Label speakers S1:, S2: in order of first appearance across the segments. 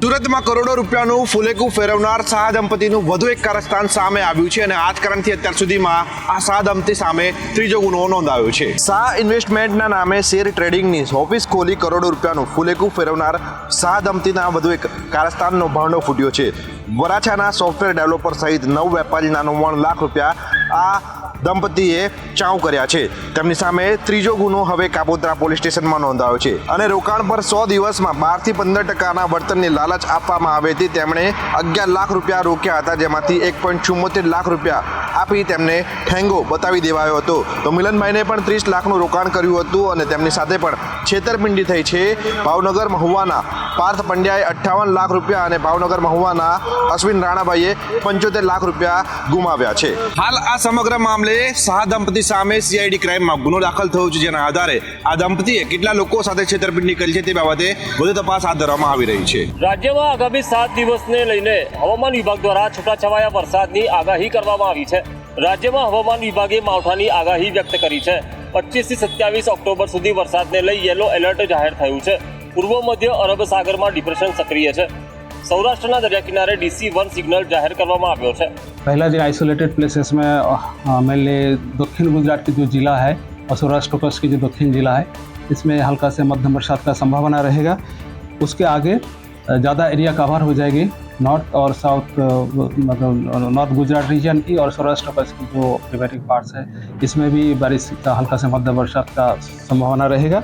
S1: સુરતમાં કરોડો રૂપિયાનું ફુલેકું ફેરવનાર શાહ દંપતીનું વધુ એક કારસ્તાન સામે આવ્યું છે અને આ જ કારણથી અત્યાર સુધીમાં આ શાહ દંપતી સામે ત્રીજો ગુનો નોંધાયો છે। શાહ ઇન્વેસ્ટમેન્ટના નામે શેર ટ્રેડિંગની ઓફિસ ખોલી કરોડો રૂપિયાનું ફુલેકું ફેરવનાર શાહ દંપતીના વધુ એક કારસ્તાનનો ભાંડો ફૂટ્યો છે। વરાછાના સોફ્ટવેર ડેવલપર સહિત 9 વેપારીના 99 લાખ રૂપિયા આ દંપતીએ ચાઉ કર્યા છે। તેમની સામે ત્રીજો ગુનો હવે કાપોદ્રા પોલીસ સ્ટેશનમાં નોંધાયો છે અને રોકાણ પર 100 દિવસમાં 12 થી 15% વળતરની લાલચ આપવામાં આવી હતી। તેમણે 11 લાખ રૂપિયા રોક્યા હતા, જેમાંથી 1.74 લાખ રૂપિયા આપી તેમને ઠેંગો બતાવી દેવાયો હતો। તો મિલનભાઈને પણ 30 લાખનું રોકાણ કર્યું હતું અને તેમની સાથે પણ છેતરપિંડી થઈ છે। ભાવનગર મહુવાના પાર્થ પંડ્યાએ 58 લાખ રૂપિયા અને ભાવનગર મહુવાના અશ્વિન રાણાભાઈએ 75 લાખ રૂપિયા ગુમાવ્યા છે। હાલ આ સમગ્ર મામલે શાહ દંપતી સામે સીઆઈડી ક્રાઇમમાં ગુનો દાખલ થયો છે, જેના આધારે આ દંપતીએ કેટલા લોકો સાથે છેતરપિંડી કરી છે તે બાબતે વધુ તપાસ હાથ ધરવામાં આવી રહી છે।
S2: રાજ્યમાં આગામી 7 દિવસને લઈને હવામાન વિભાગ દ્વારા છૂટાછવાયા વરસાદની આગાહી કરવામાં આવી છે। રાજ્યમાં હવામાન વિભાગે માવઠાની આગાહી વ્યક્ત કરી છે। 25 થી 27 ઓક્ટોબર સુધી વરસાદને લઈ યલો એલર્ટ જાહેર થયું છે। પૂર્વ મધ્ય અરબ સાગરમાં ડિપ્રેશન સક્રિય છે। સૌરાષ્ટ્રના દરિયા કિનારે DC1 સિગ્નલ जाहिर કરવામાં આવ્યો છે।
S3: पहला जो आइसोलेटेड प्लेसेस में मेनली दक्षिण गुजरात की जो जिला है और सौराष्ट्र कच्छ की जो दक्षिण जिला है, इसमें हल्का से मध्यम बरसात का संभावना रहेगा। उसके आगे ज़्यादा एरिया कवर हो जाएगी। नॉर्थ और साउथ मतलब नॉर्थ गुजरात रीजन की और सौराष्ट्र कच्छ की जो रिवेटिक पार्ट्स है, इसमें भी बारिश का हल्का से मध्यम बरसात का संभावना रहेगा।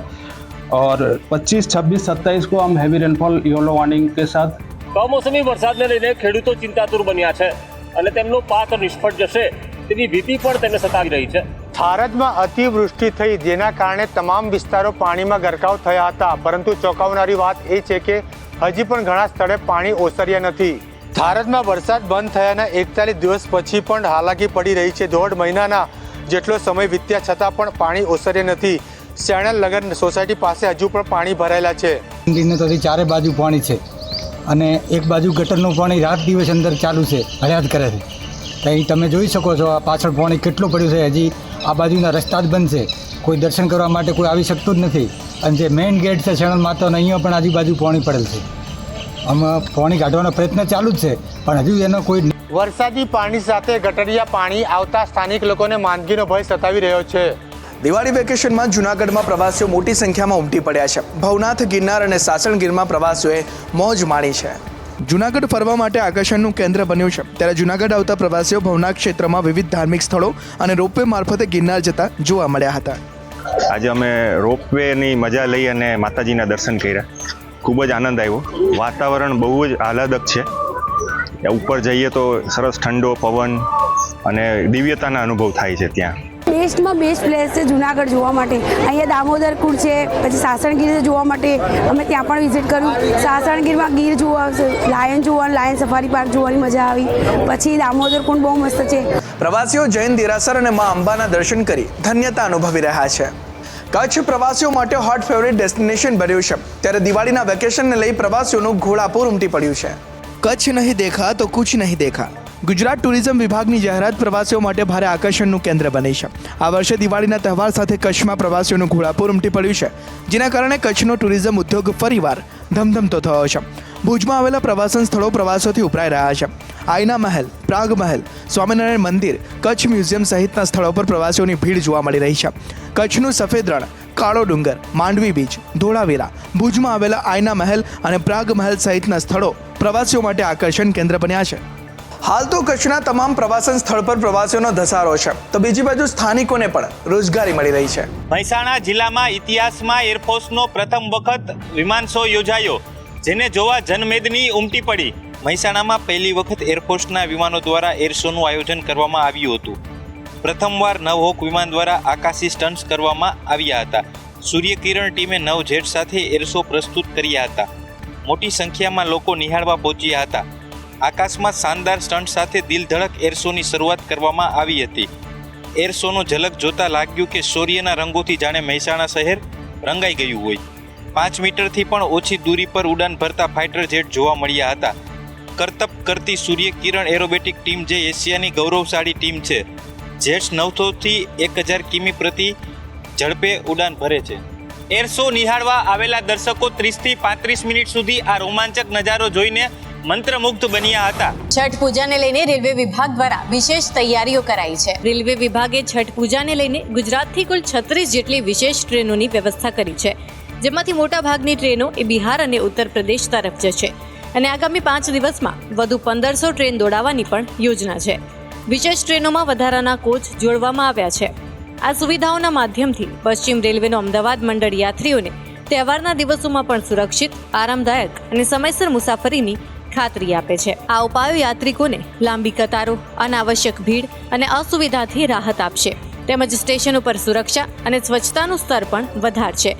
S3: और 25, 26, 27 को हम हैवी रेनफॉल येलो वार्निंग के साथ
S2: કમોસમી વરસાદને લઈને ખેડૂતો ચિંતાતુર બન્યા છે અને તેમનો પાક નિષ્ફળ જશે તેવી ભીતિ પણ તેમને સતાવી રહી છે।
S4: થારજમાં અતિવૃષ્ટિ થઈ, જેના કારણે તમામ વિસ્તારો પાણીમાં ગરકાવ થયા હતા, પરંતુ ચોંકાવનારી વાત એ છે કે હજી પણ ઘણા સ્થળે પાણી ઓસર્યા નથી। થારજમાં વરસાદ બંધ થયાના 41 દિવસ પછી પણ હાલાકી પડી રહી છે। 1.5 મહિનાના જેટલો સમય વીત્યા છતાં પણ પાણી ઓસર્યા નથી। શ્યાણલ નગર સોસાયટી પાસે હજુ પણ પાણી ભરાયેલા છે।
S5: તો ચારે બાજુ પાણી છે અને એક બાજુ ગટરનું પાણી રાત દિવસ અંદર ચાલુ છે, હયાત કરે છે। કંઈ તમે જોઈ શકો છો આ પાછળ પાણી કેટલું પડ્યું છે। હજી આ બાજુના રસ્તા જ બંધ છે, કોઈ દર્શન કરવા માટે કોઈ આવી શકતું જ નથી। અને જે મેઇન ગેટ છે શેણલ માતાનો, અહીંયા પણ આજુબાજુ પાણી પડેલ છે। આમાં પાણી કાઢવાનો પ્રયત્ન ચાલુ જ છે, પણ હજુ એનો કોઈ
S4: વરસાદી પાણી સાથે ગટરિયા પાણી આવતા સ્થાનિક લોકોને માંદગીનો ભય સતાવી રહ્યો છે।
S6: દિવાળી વેકેશનમાં જૂનાગઢમાં પ્રવાસીઓ મોટી સંખ્યામાં ઉમટી પડ્યા છે। ભવનાથ, ગિરનાર અને સાસણગીરમાં પ્રવાસીઓએ મોજ માણી છે। જૂનાગઢ ફરવા માટે આકર્ષણનું કેન્દ્ર બન્યું છે, ત્યારે જૂનાગઢ આવતા પ્રવાસીઓ ભવનાથ ક્ષેત્રમાં વિવિધ ધાર્મિક સ્થળો અને રોપવે મારફતે ગિરનાર જતા જોવા મળ્યા હતા।
S7: આજે અમે રોપવેની મજા લઈ અને માતાજીના દર્શન કર્યા। ખૂબ જ આનંદ આવ્યો। વાતાવરણ બહુ જ આહલાદક છે। ઉપર જઈએ તો સરસ ઠંડો પવન અને દિવ્યતાના અનુભવ થાય છે। ત્યાં
S8: બેસ્ટમાં બેસ્ટ પ્લેસ છે જુનાગઢ જોવા માટે। અહીંયા દામોદર કુંડ છે, પછી સાસણગીર જોવા માટે અમે ત્યાં પણ વિઝિટ કર્યું। સાસણગીરમાં ગીર જોવા, લાયન જોવાનું, લાયન સફારી પાર્ક જોવાની મજા આવી। પછી દામોદર કુંડ બહુ મસ્ત છે।
S6: પ્રવાસીઓ જૈન દેરાસર અને મા અંબાના દર્શન કરી ધન્યતા અનુભવી રહ્યા છે। કચ્છ પ્રવાસીઓ માટે હોટ ફેવરિટ ડેસ્ટિનેશન બન્યું છે, ત્યારે દિવાળીના વેકેશનને લઈ પ્રવાસીઓનું ઘોડાપૂર ઉમટી પડ્યું છે। કચ્છ નહીં દેખા તો કુછ નહીં દેખા। ગુજરાત ટુરિઝમ વિભાગની જાહેરાત પ્રવાસીઓ માટે ભારે આકર્ષણનું કેન્દ્ર બની છે। આ વર્ષે દિવાળીના તહેવાર સાથે કચ્છમાં પ્રવાસીઓનું ઘોડાપૂર ઉમટી પડ્યું છે, જેના કારણે કચ્છનો ટુરિઝમ ઉદ્યોગ ફરીવાર ધમધમતો થયો છે। ભુજમાં આવેલા પ્રવાસન સ્થળો પ્રવાસીઓથી ઉભરાઈ રહ્યા છે। આઈના મહેલ, પ્રાગ મહેલ, સ્વામિનારાયણ મંદિર, કચ્છ મ્યુઝિયમ સહિતના સ્થળો પર પ્રવાસીઓની ભીડ જોવા મળી રહી છે। કચ્છનું સફેદ રણ, કાળો ડુંગર, માંડવી બીચ, ધોળાવીરા, ભુજમાં આવેલા આઈના મહેલ અને પ્રાગ મહેલ સહિતના સ્થળો પ્રવાસીઓ માટે આકર્ષણ કેન્દ્ર બન્યા છે। હાલ તો કચ્છના તમામ પ્રવાસન સ્થળ પર પ્રવાસીઓનો ધસારો છે, તો બીજી બાજુ સ્થાનિકોને પણ રોજગારી મળી રહી છે।
S9: મહેસાણા જિલ્લામાં ઇતિહાસમાં એરફોર્સનો પ્રથમ વખત વિમાન શો યોજાયો, જેને જોવા જનમેદની ઉમટી પડી। મહેસાણામાં પહેલી વખત એરફોર્સના વિમાનો દ્વારા એર શોનું આયોજન કરવામાં આવ્યું હતું। પ્રથમવાર 9 હોક વિમાન દ્વારા આકાશી સ્ટન્ટ્સ કરવામાં આવ્યા હતા। સૂર્યકિરણ ટીમે 9 જેટ સાથે એર શો પ્રસ્તુત કર્યા હતા। મોટી સંખ્યામાં લોકો નિહાળવા પહોંચ્યા હતા। આકાશમાં શાનદાર સ્ટન્ટ સાથે દિલ ધડક એર શોની શરૂઆત કરવામાં આવી હતી। એર શોનો ઝલક જોતા લાગ્યું કે શૌર્યના રંગોથી જાણે મહેસાણા શહેર રંગાઈ ગયું હોય। 5 મીટરથી પણ ઓછી દૂરી પર ઉડાન ભરતા ફાઇટર જેટ જોવા મળ્યા હતા। કરતબ કરતી સૂર્યકિરણ એરોબેટિક ટીમ જે એશિયાની ગૌરવશાળી ટીમ છે। જેટ્સ 900 થી 1000 કિમી પ્રતિ ઝડપે ઉડાન ભરે છે। એર શો નિહાળવા આવેલા દર્શકો 30 થી 35 મિનિટ સુધી આ રોમાંચક નજારો જોઈને મંત્રમુગ્ધ બન્યા હતા.
S10: છઠ પૂજાને લઈને રેલવે વિભાગ દ્વારા વિશેષ તૈયારીઓ કરાઈ છે. રેલવે વિભાગે છઠ પૂજાને લઈને ગુજરાતથી કુલ 36 જેટલી વિશેષ ટ્રેનોની વ્યવસ્થા કરી છે, જેમાંથી મોટા ભાગની ટ્રેનો એ બિહાર અને ઉત્તર પ્રદેશ તરફ જશે અને આગામી 5 દિવસમાં વધુ 1500 ટ્રેન દોડાવવાની પણ યોજના છે. વિશેષ ટ્રેનોમાં વધારાના કોચ જોડવામાં આવ્યા છે. આ સુવિધાઓના માધ્યમથી પશ્ચિમ રેલવેનો અમદાવાદ મંડળ યાત્રીઓને તહેવારના દિવસોમાં પણ સુરક્ષિત, આરામદાયક અને સમયસર મુસાફરીની ખાતરી આપે છે. આ ઉપાયો યાત્રિકોને લાંબી કતારો, અનાવશ્યક ભીડ અને અસુવિધાથી રાહત આપશે, તેમજ સ્ટેશન ઉપર સુરક્ષા અને સ્વચ્છતાનું સ્તર પણ વધારશે.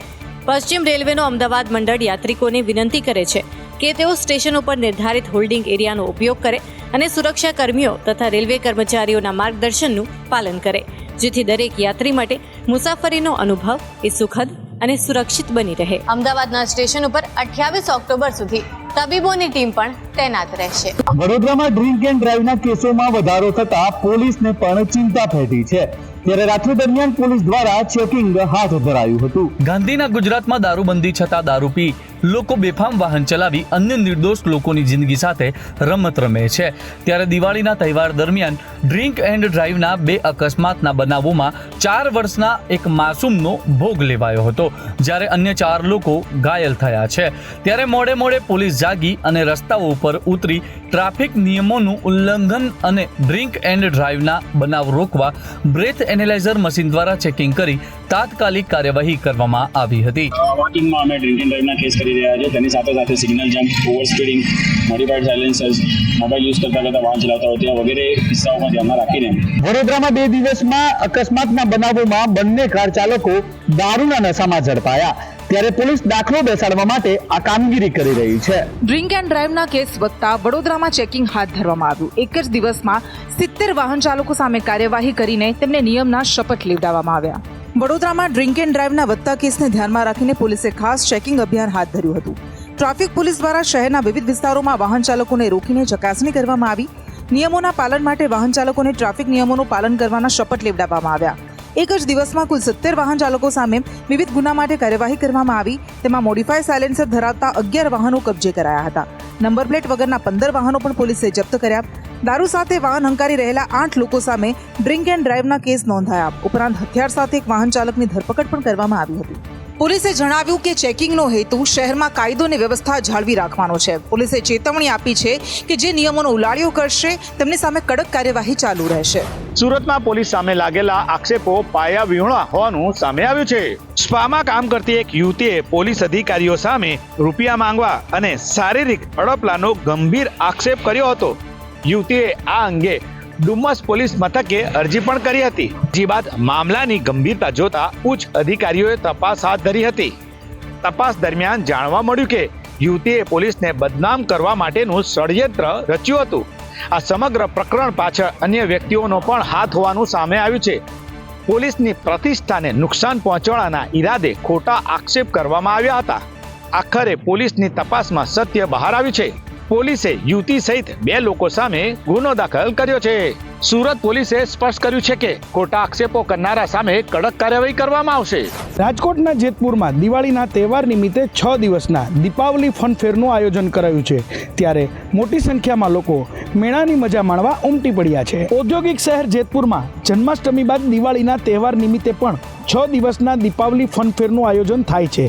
S10: પશ્ચિમ રેલવેનો અમદાવાદ મંડળ યાત્રિકોને વિનંતી કરે છે કે તેઓ સ્ટેશન ઉપર નિર્ધારિત હોલ્ડિંગ એરિયાનો ઉપયોગ કરે અને સુરક્ષા કર્મીઓ તથા રેલવે કર્મચારીઓના માર્ગદર્શનનું પાલન કરે, જેથી દરેક યાત્રી માટે મુસાફરીનો અનુભવ એ સુખદ અને સુરક્ષિત બની રહે. અમદાવાદના સ્ટેશન ઉપર 28 ઓક્ટોબર સુધી તબીબોની ટીમ પણ તૈનાત રહેશે.
S11: વડોદરામાં ડ્રિંક એન્ડ ડ્રાઈવના કેસોમાં વધારો થતા પોલીસને પણ ચિંતા ફેટી છે, ત્યારે રાત્રિ દરમિયાન પોલીસ દ્વારા ચેકિંગ હાથ ધરાયું હતું.
S12: ગાંધીના ગુજરાતમાં દારૂબંધી છતાં દારૂ પી લોકો બેફામ વાહન ચલાવી અન્ય નિર્દોષ લોકોની જિંદગી સાથે રમત રમે છે. ત્યારે દિવાળીના તહેવાર દરમિયાન ડ્રિંક એન્ડ ડ્રાઈવના 2 અકસ્માતના બનાવોમાં 4 વર્ષના એક માસૂમનો ભોગ લેવાયો હતો, જ્યારે અન્ય 4 લોકો ઘાયલ થયા છે. ત્યારે મોડે મોડે પોલીસ જાગી અને રસ્તાઓ ઉપર ઉતરી ટ્રાફિક નિયમોનું ઉલ્લંઘન અને ડ્રિંક એન્ડ ડ્રાઈવના બનાવ રોકવા બ્રેથ એનાલાઇઝર મશીન દ્વારા ચેકિંગ કરી તાત્કાલિક કાર્યવાહી કરવામાં આવી હતી.
S13: વોકિંગમાં અમે ડ્રિંક એન્ડ ડ્રાઈવના કેસ કરી રહ્યા છે. તેની સાથે સાથે signal jump, over speeding, modified silencers, mobile use કરતા વાહન ચલાવતા હોય ત્યાં વગેરે કિસ્સાઓમાં ધ્યાનમાં રાખીને
S11: વડોદરામાં 2 દિવસમાં અકસ્માતના બનાવોમાં બંને કાર ચાલકો દારૂના નશામાં ઝડપાયા, ત્યારે પોલીસ દાખલો બેસાડવા માટે આ કામગીરી કરી રહી છે.
S14: ડ્રિંક એન્ડ ડ્રાઈવના કેસ વધતા વડોદરામાં ચેકિંગ હાથ ધરવામાં આવ્યું. એક જ દિવસમાં 70 વાહન ચાલકો સામે કાર્યવાહી કરીને તેમને નિયમના શપથ લેવડાવવામાં આવ્યા. વડોદરામાં ડ્રિંક એન્ડ ડ્રાઈવના વધતા કેસને ધ્યાનમાં રાખીને પોલીસે ખાસ ચેકિંગ અભિયાન હાથ ધર્યું હતું. ટ્રાફિક પોલીસ દ્વારા શહેરના વિવિધ વિસ્તારોમાં વાહન ચાલકોને રોકીને ચકાસણી કરવામાં આવી. નિયમોના પાલન માટે વાહન ચાલકોને ટ્રાફિક નિયમોનું પાલન કરવાના શપથ લેવડાવવામાં આવ્યા. એક જ દિવસમાં કુલ 70 વાહન ચાલકો સામે વિવિધ ગુના માટે કાર્યવાહી કરવામાં આવી. તેમાં મોડિફાઈડ સાયલેન્સર ધરાવતા 11 વાહનો કબજે કરાયા હતા. નંબર પ્લેટ વગરના 15 વાહનો પણ પોલીસે જપ્ત કર્યા. દારૂ સાથે વાહન હંકારી રહેલા 8 લોકો સામે ડ્રિંક એન્ડ ડ્રાઈવના કેસ નોંધાયા. ઉપરાંત હથિયાર સાથે એક વાહન ચાલકની ધરપકડ પણ કરવામાં આવી હતી. પોલીસે જણાવ્યું કે ચેકિંગનો હેતુ શહેરમાં કાયદો અને વ્યવસ્થા જાળવી રાખવાનો છે. પોલીસે ચેતવણી આપી છે કે જે નિયમોનો ઉલાળ્યો કરશે તેમની સામે કડક કાર્યવાહી ચાલુ રહેશે.
S13: સુરતમાં પોલીસ સામે લાગેલા આક્ષેપો પાયા વિહોણા હોવાનું સામે આવ્યું છે. સ્પામાં કામ કરતી એક યુવતીએ પોલીસ અધિકારીઓ સામે રૂપિયા માંગવા અને શારીરિક અડપલાનો ગંભીર આક્ષેપ કર્યો હતો. યુવતીએ આ અંગે ડુમ્મસ પોલીસ મથકે અરજી પણ કરી હતી. જે બાદ મામલાની ગંભીરતા જોતા ઉચ્ચ અધિકારીઓએ તપાસ હાથ ધરી હતી. તપાસ દરમિયાન જાણવા મળ્યું કે યુવતીએ પોલીસને બદનામ કરવા માટેનું ષડયંત્ર રચ્યું હતું. આ સમગ્ર પ્રકરણ પાછળ અન્ય વ્યક્તિઓનો પણ હાથ હોવાનું સામે આવ્યું છે. પોલીસની પ્રતિષ્ઠાને નુકસાન પહોંચાડવાના ઈરાદે ખોટા આક્ષેપ કરવામાં આવ્યા હતા. આખરે પોલીસની તપાસમાં સત્ય બહાર આવ્યું છે. પોલીસે યુવતી સહિત 2 લોકો સામે ગુનો દાખલ કર્યો છે. સુરત પોલીસે સ્પષ્ટ કર્યું છે કે ખોટા આક્ષેપો કરનારા સામે કડક કાર્યવાહી કરવામાં આવશે.
S11: રાજકોટના જેતપુરમાં દિવાળીના તહેવાર નિમિત્તે 6 દિવસના દીપાવલી ફન ફેરનું આયોજન કરાયું છે, ત્યારે મોટી સંખ્યામાં લોકો મેળાની મજા માણવા ઉમટી પડ્યા છે. ઔદ્યોગિક શહેર જેતપુરમાં જન્માષ્ટમી બાદ દિવાળીના તહેવાર નિમિત્તે પણ 6 દિવસના દીપાવલી ફન ફેરનું આયોજન થાય છે.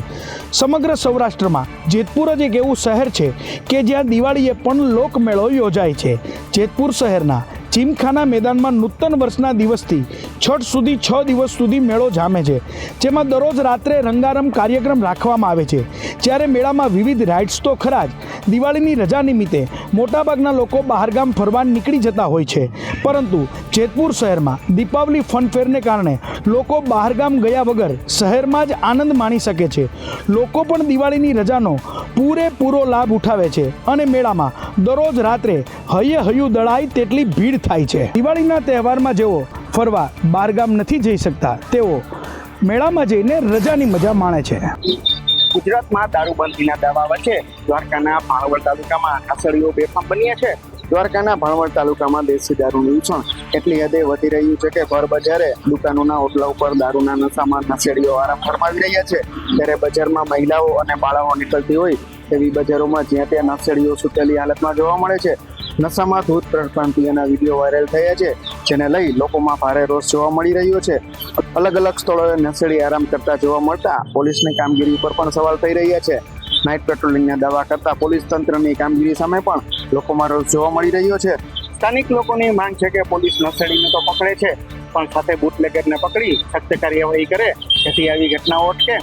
S11: સમગ્ર સૌરાષ્ટ્રમાં જેતપુર જ એક એવું શહેર છે કે જ્યાં દિવાળીએ પણ લોકમેળો યોજાય છે. જેતપુર શહેરના જીમખાના મેદાનમાં નૂતન વર્ષના દિવસથી છઠ સુધી 6 દિવસ સુધી મેળો જામે છે, જેમાં દરરોજ રાત્રે રંગારંગ કાર્યક્રમ રાખવામાં આવે છે. જ્યારે મેળામાં વિવિધ રાઇડ્સ તો ખરા જ, દિવાળીની રજા નિમિત્તે મોટાભાગના લોકો બહારગામ ફરવા નીકળી જતા હોય છે, પરંતુ જેતપુર શહેરમાં દીપાવલી ફન ફેરને કારણે લોકો બહારગામ ગયા વગર શહેરમાં જ આનંદ માણી શકે છે. લોકો પણ દિવાળીની રજાનો પૂરેપૂરો લાભ ઉઠાવે છે અને મેળામાં દરરોજ રાત્રે હૈયે હૈયું દળાય તેટલી ભીડ થાય છે. દિવાળીના તહેવારમાં જેઓ ફરવા બહારગામ નથી જઈ શકતા તેઓ મેળામાં જઈને રજાની મજા માણે છે.
S15: ગુજરાતમાં દારૂબંધીના દાવા વચ્ચે દ્વારકાના ભાણવડ તાલુકામાં આસળીઓ બેફામ બન્યા છે. દ્વારકાના ભાણવડ તાલુકામાં દેશી દારૂનું વેચાણ એટલી હદે વધી રહ્યું છે કે ભર બજારે દુકાનોના ઓટલા ઉપર દારૂના નશામાં નશેડીઓ આરામ ફરમાવી રહ્યા છે. ત્યારે બજારમાં મહિલાઓ અને બાળાઓ નીકળતી હોય તેવી બજારોમાં જ્યાં ત્યાં નશેડીઓ સૂતેલી હાલતમાં જોવા મળે છે. નશામાં ધૂત પ્રતિક્રિયાના વિડીયો વાયરલ થયા છે, જેને લઈ લોકોમાં ભારે રોષ જોવા મળી રહ્યો છે. અલગ અલગ સ્થળોએ નશેડી આરામ કરતા જોવા મળતા પોલીસની કામગીરી ઉપર પણ સવાલ થઈ રહ્યા છે. નાઇટ પેટ્રોલિંગના દાવા કરતા પોલીસ તંત્રની કામગીરી સામે પણ લોકોમાં રોષ જોવા મળી રહ્યો છે. સ્થાનિક લોકોની માંગ છે કે પોલીસ નશેડીને તો પકડે છે, પણ સાથે બુટલેગરને પકડી સખ્ત કાર્યવાહી કરે, જેથી આવી ઘટનાઓ અટકે